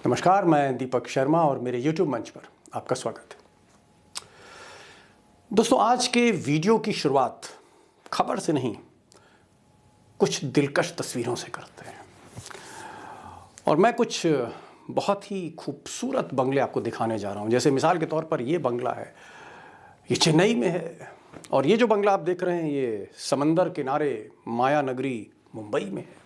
नमस्कार, मैं दीपक शर्मा और मेरे YouTube मंच पर आपका स्वागत है। दोस्तों, आज के वीडियो की शुरुआत खबर से नहीं, कुछ दिलकश तस्वीरों से करते हैं। और मैं कुछ बहुत ही खूबसूरत बंगले आपको दिखाने जा रहा हूं। जैसे मिसाल के तौर पर ये बंगला है, ये चेन्नई में है। और ये जो बंगला आप देख रहे हैं, ये समंदर किनारे माया नगरी मुंबई में है।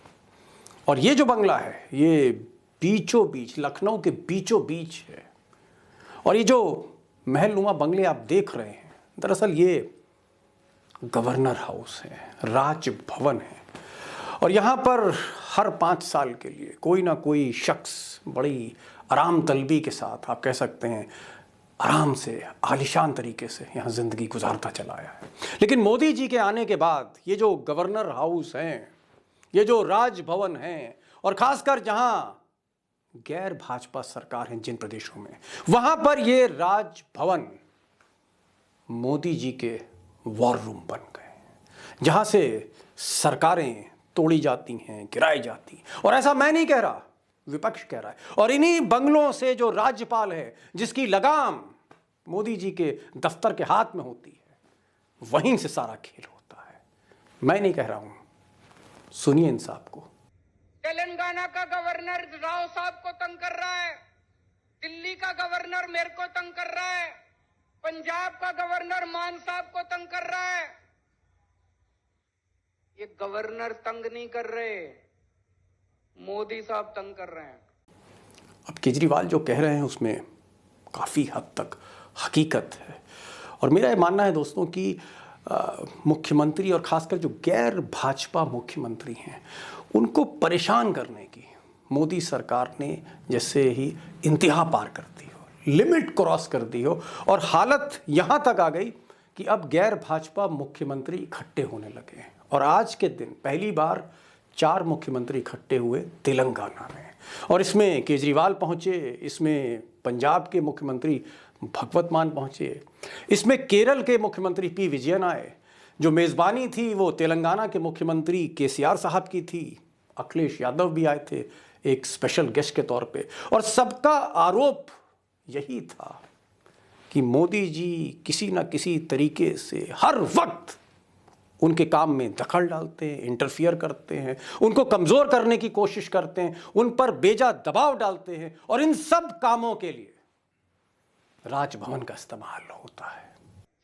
और ये जो बंगला है, ये बीचों बीच, लखनऊ के बीचों बीच है। और ये जो महलनुमा बंगले आप देख रहे हैं, दरअसल ये गवर्नर हाउस है, राजभवन है। और यहाँ पर हर 5 साल के लिए कोई ना कोई शख्स बड़ी आराम तलबी के साथ, आप कह सकते हैं आराम से, आलीशान तरीके से यहाँ ज़िंदगी गुजारता चला आया है। लेकिन मोदी जी के आने के बाद ये जो गवर्नर हाउस हैं, ये जो राजभवन हैं, और ख़ासकर जहाँ गैर भाजपा सरकार है जिन प्रदेशों में, वहां पर ये राजभवन मोदी जी के वॉर रूम बन गए, जहां से सरकारें तोड़ी जाती हैं, गिराई जाती। और ऐसा मैं नहीं कह रहा, विपक्ष कह रहा है। और इन्हीं बंगलों से जो राज्यपाल है, जिसकी लगाम मोदी जी के दफ्तर के हाथ में होती है, वहीं से सारा खेल होता है। मैं नहीं कह रहा हूं, सुनिए इन साहब को। तेलंगाना का गवर्नर राव साहब को तंग कर रहा है, दिल्ली का गवर्नर मेरे को तंग कर रहा है, पंजाब का गवर्नर मान साहब को तंग कर रहा है। ये गवर्नर तंग नहीं कर रहे, मोदी साहब तंग कर रहे हैं। अब केजरीवाल जो कह रहे हैं उसमें काफ़ी हद तक हकीकत है। और मेरा ये मानना है दोस्तों कि मुख्यमंत्री और ख़ासकर जो गैर भाजपा मुख्यमंत्री हैं, उनको परेशान करने की मोदी सरकार ने जैसे ही इंतहा पार कर दी हो, लिमिट क्रॉस कर दी हो। और हालत यहाँ तक आ गई कि अब गैर भाजपा मुख्यमंत्री इकट्ठे होने लगे हैं। और आज के दिन पहली बार 4 मुख्यमंत्री इकट्ठे हुए तेलंगाना में। और इसमें केजरीवाल पहुँचे, इसमें पंजाब के मुख्यमंत्री भगवत मान पहुँचे, इसमें केरल के मुख्यमंत्री पी विजयन आए। जो मेज़बानी थी वो तेलंगाना के मुख्यमंत्री केसीआर साहब की थी, अखिलेश यादव भी आए थे एक स्पेशल गेस्ट के तौर पे। और सबका आरोप यही था कि मोदी जी किसी न किसी तरीके से हर वक्त उनके काम में दखल डालते हैं, इंटरफियर करते हैं, उनको कमज़ोर करने की कोशिश करते हैं, उन पर बेजा दबाव डालते हैं। और इन सब कामों के लिए राजभवन का इस्तेमाल होता है।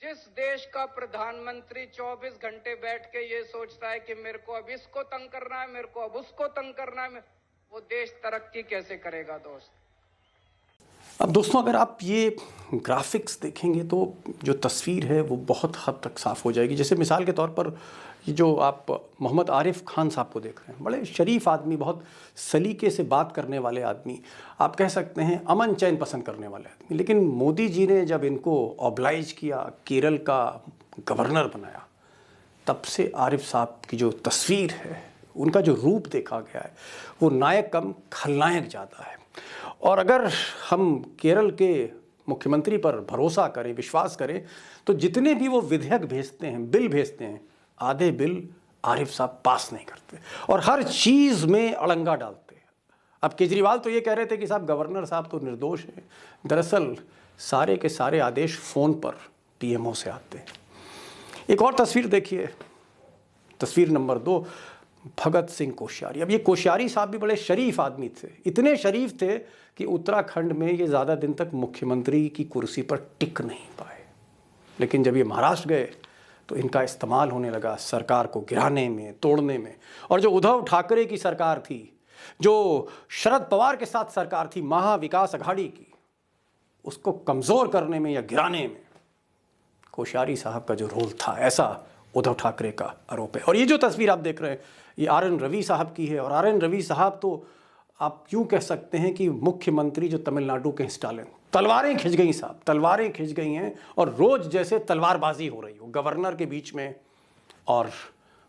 जिस देश का प्रधानमंत्री 24 घंटे बैठ के ये सोचता है कि मेरे को अब इसको तंग करना है, मेरे को अब उसको तंग करना है, वो देश तरक्की कैसे करेगा दोस्त? अब दोस्तों, अगर आप ये ग्राफिक्स देखेंगे तो जो तस्वीर है वो बहुत हद तक साफ़ हो जाएगी। जैसे मिसाल के तौर पर ये जो आप मोहम्मद आरिफ खान साहब को देख रहे हैं, बड़े शरीफ आदमी, बहुत सलीके से बात करने वाले आदमी, आप कह सकते हैं अमन चैन पसंद करने वाले आदमी। लेकिन मोदी जी ने जब इनको ऑब्लाइज किया, केरल का गवर्नर बनाया, तब से आरिफ साहब की जो तस्वीर है, उनका जो रूप देखा गया है, वो नायक कम खलनायक ज़्यादा है। और अगर हम केरल के मुख्यमंत्री पर भरोसा करें, विश्वास करें, तो जितने भी वो विधेयक भेजते हैं, बिल भेजते हैं, आधे बिल आरिफ साहब पास नहीं करते और हर चीज़ में अड़ंगा डालते हैं। अब केजरीवाल तो ये कह रहे थे कि साहब गवर्नर साहब तो निर्दोष हैं। दरअसल सारे के सारे आदेश फ़ोन पर पीएमओ से आते हैं। एक और तस्वीर देखिए, तस्वीर नंबर 2, भगत सिंह कोश्यारी। अब ये कोश्यारी साहब भी बड़े शरीफ आदमी थे, इतने शरीफ थे कि उत्तराखंड में ये ज़्यादा दिन तक मुख्यमंत्री की कुर्सी पर टिक नहीं पाए। लेकिन जब ये महाराष्ट्र गए तो इनका इस्तेमाल होने लगा सरकार को गिराने में, तोड़ने में। और जो उद्धव ठाकरे की सरकार थी, जो शरद पवार के साथ सरकार थी, महा विकास अघाड़ी की, उसको कमज़ोर करने में या गिराने में कोश्यारी साहब का जो रोल था, ऐसा उद्धव ठाकरे का आरोप है। और ये जो तस्वीर आप देख रहे हैं, ये आर.एन. रवि साहब की है। और आर.एन. रवि साहब तो आप यूँ कह सकते हैं कि मुख्यमंत्री जो तमिलनाडु के स्टालिन, तलवारें खिंच गई साहब, तलवारें खिंच गई हैं। और रोज़ जैसे तलवारबाजी हो रही हो गवर्नर के बीच में और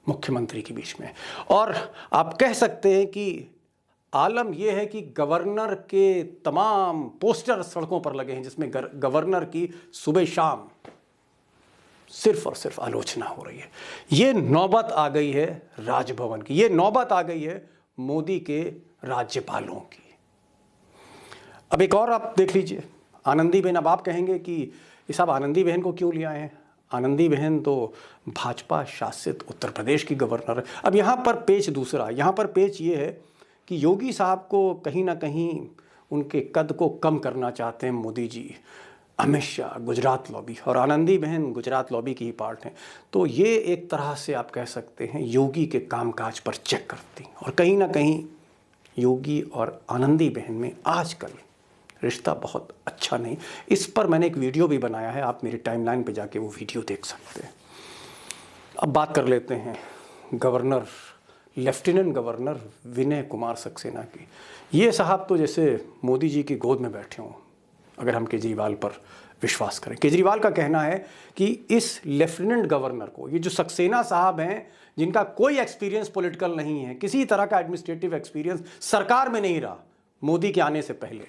मुख्यमंत्री के बीच में। और आप कह सकते हैं कि आलम यह है कि गवर्नर के तमाम पोस्टर सड़कों पर लगे हैं, जिसमें गवर्नर की सुबह शाम सिर्फ और सिर्फ आलोचना हो रही है। ये नौबत आ गई है राजभवन की, ये नौबत आ गई है मोदी के राज्यपालों की। अब एक और आप देख लीजिए, आनंदीबेन। अब आप कहेंगे कि ये साहब आनंदीबेन को क्यों लिया है? आनंदीबेन तो भाजपा शासित उत्तर प्रदेश की गवर्नर है। अब यहाँ पर पेच दूसरा, यहाँ पर पेच ये है कि योगी साहब को कहीं ना कहीं उनके कद को कम करना चाहते हैं मोदी जी, अमित शाह, गुजरात लॉबी, और आनंदीबेन गुजरात लॉबी की ही पार्ट हैं। तो ये एक तरह से आप कह सकते हैं योगी के कामकाज पर चेक करती, और कहीं ना कहीं योगी और आनंदीबेन में आजकल रिश्ता बहुत अच्छा नहीं। इस पर मैंने एक वीडियो भी बनाया है, आप मेरी टाइमलाइन पे जाके वो वीडियो देख सकते हैं। अब बात कर लेते हैं governor, lieutenant governor Vinay Kumar Saxena की। ये साहब तो जैसे मोदी जी की गोद में बैठे हों, अगर हम केजरीवाल पर विश्वास करें। केजरीवाल का कहना है कि इस लेफ्टिनेंट गवर्नर को, ये जो सक्सेना साहब हैं जिनका कोई एक्सपीरियंस पॉलिटिकल नहीं है, किसी तरह का एडमिनिस्ट्रेटिव एक्सपीरियंस सरकार में नहीं रहा मोदी के आने से पहले,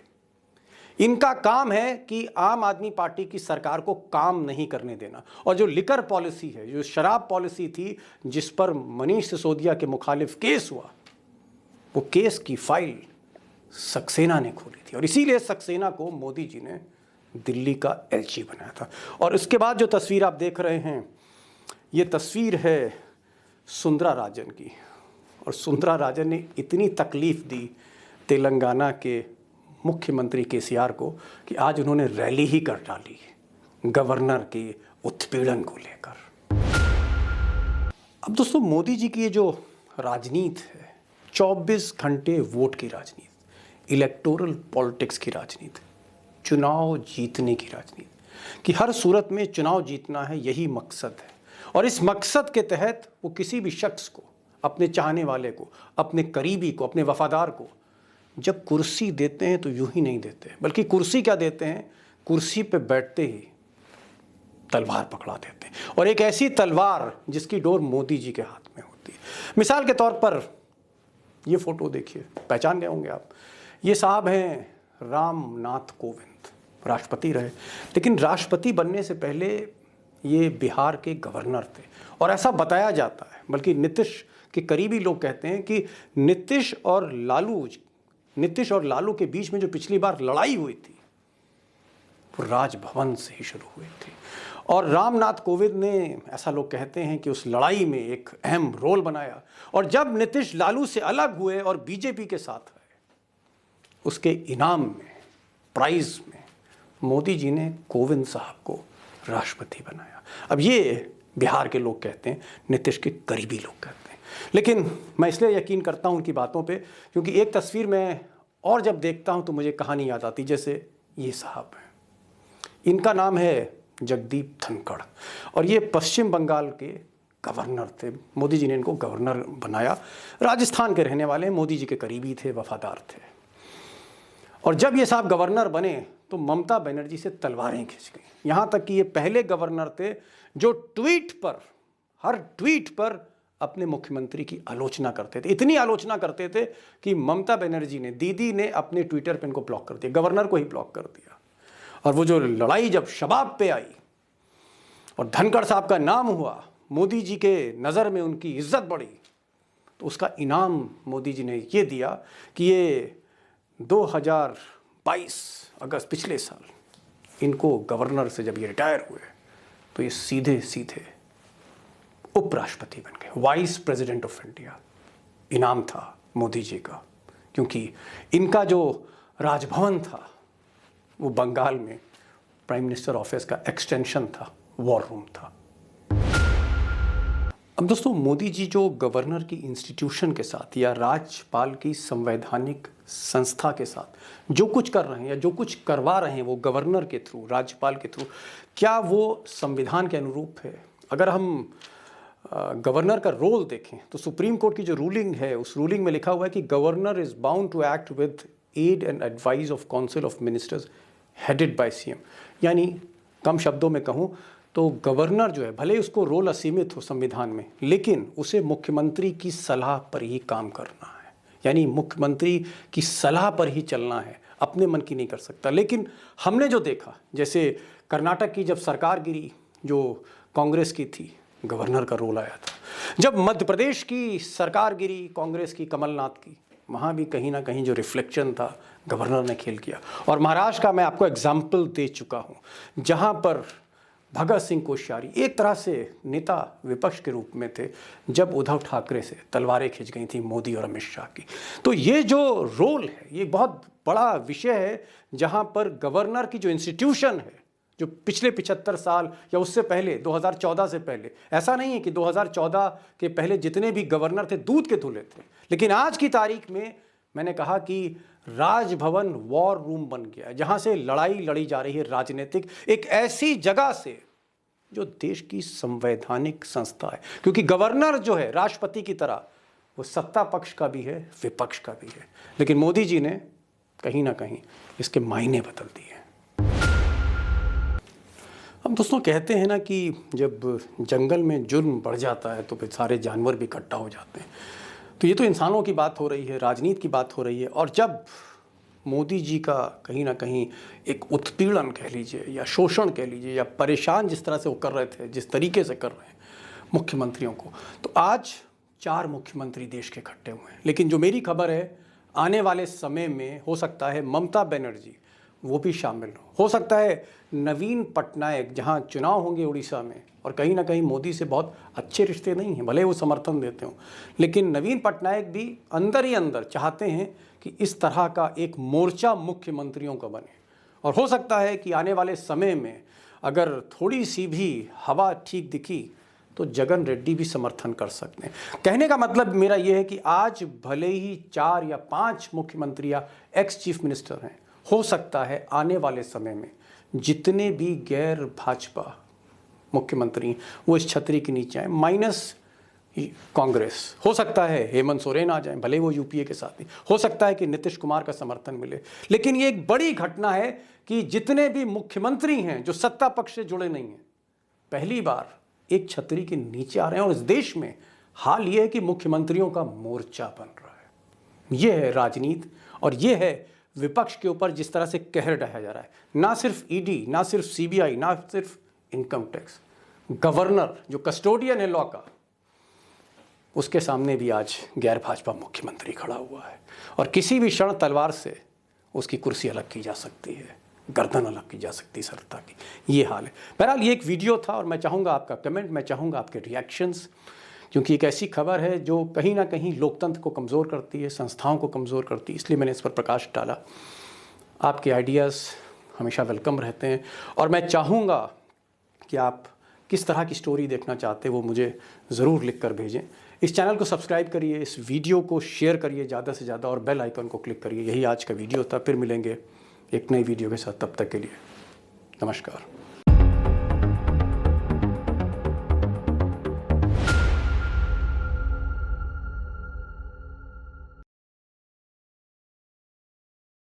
इनका काम है कि आम आदमी पार्टी की सरकार को काम नहीं करने देना। और जो लिकर पॉलिसी है, जो शराब पॉलिसी थी, जिस पर मनीष सिसोदिया के मुखालिफ केस हुआ, वो केस की फाइल सक्सेना ने खोली थी, और इसीलिए सक्सेना को मोदी जी ने दिल्ली का एलजी बनाया था। और इसके बाद जो तस्वीर आप देख रहे हैं, ये तस्वीर है सुंदरा राजन की। और सुंदरा राजन ने इतनी तकलीफ दी तेलंगाना के मुख्यमंत्री केसीआर को कि आज उन्होंने रैली ही कर डाली गवर्नर के उत्पीड़न को लेकर। अब दोस्तों, मोदी जी की ये जो राजनीति है, 24 घंटे वोट की राजनीति, इलेक्टोरल पॉलिटिक्स की राजनीति, चुनाव जीतने की राजनीति, कि हर सूरत में चुनाव जीतना है, यही मकसद है। और इस मकसद के तहत वो किसी भी शख्स को, अपने चाहने वाले को, अपने करीबी को, अपने वफादार को जब कुर्सी देते हैं तो यूं ही नहीं देते, बल्कि कुर्सी क्या देते हैं, कुर्सी पे बैठते ही तलवार पकड़ा देते हैं। और एक ऐसी तलवार जिसकी डोर मोदी जी के हाथ में होती है। मिसाल के तौर पर ये फोटो देखिए, पहचान गए होंगे आप। ये साहब हैं रामनाथ कोविंद, राष्ट्रपति रहे, लेकिन राष्ट्रपति बनने से पहले ये बिहार के गवर्नर थे। और ऐसा बताया जाता है, बल्कि नीतीश के करीबी लोग कहते हैं कि नीतीश और लालू के बीच में जो पिछली बार लड़ाई हुई थी वो राजभवन से ही शुरू हुई थी। और रामनाथ कोविंद ने, ऐसा लोग कहते हैं, कि उस लड़ाई में एक अहम रोल बनाया। और जब नीतीश लालू से अलग हुए और बीजेपी के साथ आए, उसके इनाम में, प्राइज में, मोदी जी ने कोविंद साहब को राष्ट्रपति बनाया। अब ये बिहार के लोग कहते हैं, नीतीश के करीबी लोग कहते हैं। लेकिन मैं इसलिए यकीन करता हूं उनकी बातों पे, क्योंकि एक तस्वीर में और जब देखता हूं तो मुझे कहानी याद आती। जैसे ये साहब हैं, इनका नाम है जगदीप धनखड़, और ये पश्चिम बंगाल के गवर्नर थे। मोदी जी ने इनको गवर्नर बनाया। राजस्थान के रहने वाले, मोदी जी के करीबी थे, वफादार थे। और जब ये साहब गवर्नर बने तो ममता बनर्जी से तलवारें खिंच गई। यहाँ तक कि ये पहले गवर्नर थे जो ट्वीट पर, हर ट्वीट पर अपने मुख्यमंत्री की आलोचना करते थे। इतनी आलोचना करते थे कि ममता बनर्जी ने, दीदी ने, अपने ट्विटर पे इनको ब्लॉक कर दिया, गवर्नर को ही ब्लॉक कर दिया। और वो जो लड़ाई जब शबाब पे आई और धनखड़ साहब का नाम हुआ, मोदी जी के नज़र में उनकी इज्जत बढ़ी, तो उसका इनाम मोदी जी ने ये दिया कि ये 2022 अगस्त, पिछले साल, इनको गवर्नर से जब ये रिटायर हुए तो ये सीधे सीधे उपराष्ट्रपति बन गए, वाइस प्रेसिडेंट ऑफ इंडिया। इनाम था मोदी जी का, क्योंकि इनका जो राजभवन था वो बंगाल में प्राइम मिनिस्टर ऑफिस का एक्सटेंशन था, वॉर रूम था। अब दोस्तों, मोदी जी जो गवर्नर की इंस्टीट्यूशन के साथ या राज्यपाल की संवैधानिक संस्था के साथ जो कुछ कर रहे हैं या जो कुछ करवा रहे हैं वो गवर्नर के थ्रू, राज्यपाल के थ्रू, क्या वो संविधान के अनुरूप है? अगर हम गवर्नर का रोल देखें तो सुप्रीम कोर्ट की जो रूलिंग है, उस रूलिंग में लिखा हुआ है कि governor is bound to act with aid and advice of council of ministers headed by CM. यानी कम शब्दों में कहूँ तो गवर्नर जो है, भले उसको रोल असीमित हो संविधान में, लेकिन उसे मुख्यमंत्री की सलाह पर ही काम करना है। यानी मुख्यमंत्री की सलाह पर ही चलना है, अपने मन की नहीं कर सकता। लेकिन हमने जो देखा, जैसे कर्नाटक की जब सरकार गिरी, जो कांग्रेस की थी, गवर्नर का रोल आया था। जब मध्य प्रदेश की सरकार गिरी, कांग्रेस की, कमलनाथ की, वहाँ भी कहीं ना कहीं जो रिफ्लेक्शन था गवर्नर ने खेल किया। और महाराष्ट्र का मैं आपको एग्जाम्पल दे चुका हूँ, जहाँ पर भगत सिंह कोश्यारी एक तरह से नेता विपक्ष के रूप में थे जब उद्धव ठाकरे से तलवारें खिंच गई थी मोदी और अमित शाह की। तो ये जो रोल है ये बहुत बड़ा विषय है, जहाँ पर गवर्नर की जो इंस्टीट्यूशन है, जो पिछले 75 साल या उससे पहले 2014 से पहले, ऐसा नहीं है कि 2014 के पहले जितने भी गवर्नर थे दूध के धुले थे, लेकिन आज की तारीख में मैंने कहा कि राजभवन वॉर रूम बन गया, जहां से लड़ाई लड़ी जा रही है राजनीतिक, एक ऐसी जगह से जो देश की संवैधानिक संस्था है। क्योंकि गवर्नर जो है राष्ट्रपति की तरह वो सत्ता पक्ष का भी है, विपक्ष का भी है, लेकिन मोदी जी ने कहीं ना कहीं इसके मायने बदल दिए। हम दोस्तों कहते हैं ना कि जब जंगल में जुर्म बढ़ जाता है तो फिर सारे जानवर भी इकट्ठा हो जाते हैं। तो ये तो इंसानों की बात हो रही है, राजनीति की बात हो रही है। और जब मोदी जी का कहीं ना कहीं एक उत्पीड़न कह लीजिए या शोषण कह लीजिए या परेशान जिस तरह से वो कर रहे थे, जिस तरीके से कर रहे हैं मुख्यमंत्रियों को, तो आज 4 मुख्यमंत्री देश के इकट्ठे हुए हैं। लेकिन जो मेरी खबर है, आने वाले समय में हो सकता है ममता बनर्जी वो भी शामिल हो सकता है नवीन पटनायक, जहां चुनाव होंगे उड़ीसा में, और कहीं ना कहीं मोदी से बहुत अच्छे रिश्ते नहीं हैं, भले वो समर्थन देते हों, लेकिन नवीन पटनायक भी अंदर ही अंदर चाहते हैं कि इस तरह का एक मोर्चा मुख्यमंत्रियों का बने। और हो सकता है कि आने वाले समय में अगर थोड़ी सी भी हवा ठीक दिखी तो जगन रेड्डी भी समर्थन कर सकते हैं। कहने का मतलब मेरा ये है कि आज भले ही 4 या 5 मुख्यमंत्री या एक्स चीफ मिनिस्टर हैं, हो सकता है आने वाले समय में जितने भी गैर भाजपा मुख्यमंत्री वो इस छतरी के नीचे आए, माइनस कांग्रेस। हो सकता है हेमंत सोरेन आ जाए, भले वो यूपीए के साथ ही, हो सकता है कि नीतीश कुमार का समर्थन मिले। लेकिन ये एक बड़ी घटना है कि जितने भी मुख्यमंत्री हैं जो सत्ता पक्ष से जुड़े नहीं हैं, पहली बार एक छतरी के नीचे आ रहे हैं। और इस देश में हाल ये है कि मुख्यमंत्रियों का मोर्चा बन रहा है। ये है राजनीति, और ये है विपक्ष के ऊपर जिस तरह से कहर ढाया जा रहा है। ना सिर्फ ईडी, ना सिर्फ सीबीआई, ना सिर्फ इनकम टैक्स, गवर्नर जो कस्टोडियन है लॉ का, उसके सामने भी आज गैर भाजपा मुख्यमंत्री खड़ा हुआ है। और किसी भी क्षण तलवार से उसकी कुर्सी अलग की जा सकती है, गर्दन अलग की जा सकती है सत्ता की। ये हाल है। बहरहाल ये एक वीडियो था और मैं चाहूँगा आपका कमेंट, मैं चाहूँगा आपके रिएक्शंस, क्योंकि एक ऐसी खबर है जो कहीं ना कहीं लोकतंत्र को कमज़ोर करती है, संस्थाओं को कमज़ोर करती है, इसलिए मैंने इस पर प्रकाश डाला। आपके आइडियाज़ हमेशा वेलकम रहते हैं और मैं चाहूँगा कि आप किस तरह की स्टोरी देखना चाहते हैं वो मुझे ज़रूर लिख कर भेजें। इस चैनल को सब्सक्राइब करिए, इस वीडियो को शेयर करिए ज़्यादा से ज़्यादा और बेल आइकन को क्लिक करिए। यही आज का वीडियो था, फिर मिलेंगे एक नई वीडियो के साथ। तब तक के लिए नमस्कार।